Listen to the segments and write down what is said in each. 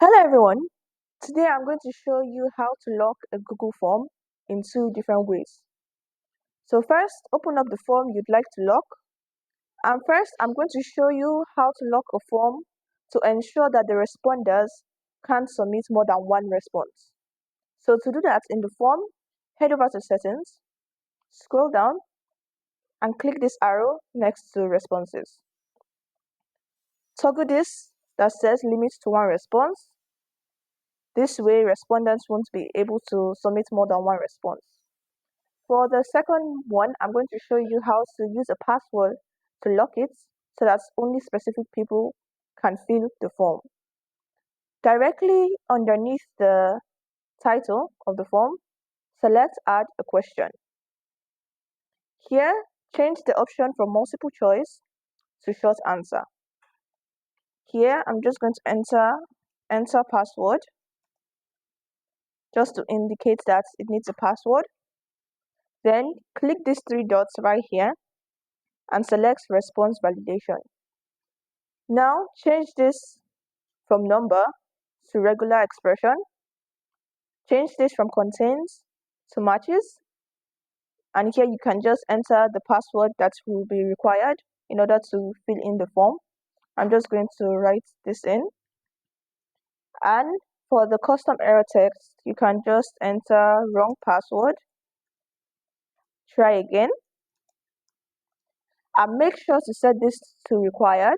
Hello everyone. Today I'm going to show you how to lock a Google form in two different ways. So first, open up the form you'd like to lock. And first, I'm going to show you how to lock a form to ensure that the responders can't submit more than one response. So to do that in the form, head over to Settings, scroll down, and click this arrow next to Responses. Toggle this that says Limit to one response. This way, respondents won't be able to submit more than one response. For the second one, I'm going to show you how to use a password to lock it so that only specific people can fill the form. Directly underneath the title of the form, select Add a question. Here, change the option from multiple choice to short answer. Here, I'm just going to enter password just to indicate that it needs a password. Then click these three dots right here and select response validation. Now change this from number to regular expression. Change this from contains to matches. And here you can just enter the password that will be required in order to fill in the form. I'm just going to write this in. And for the custom error text, you can just enter wrong password. Try again. And make sure to set this to required.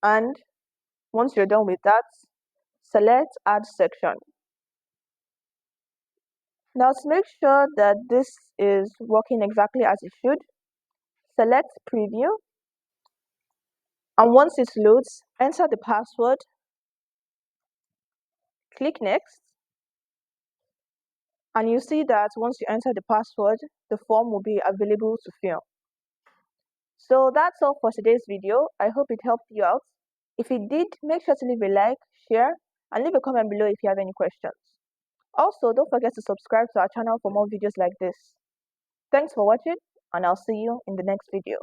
And once you're done with that, select Add Section. Now to make sure that this is working exactly as it should, select Preview. And once it loads, enter the password, click Next. And you see that once you enter the password, the form will be available to fill. So that's all for today's video. I hope it helped you out. If it did, make sure to leave a like, share, and leave a comment below if you have any questions. Also, don't forget to subscribe to our channel for more videos like this. Thanks for watching, and I'll see you in the next video.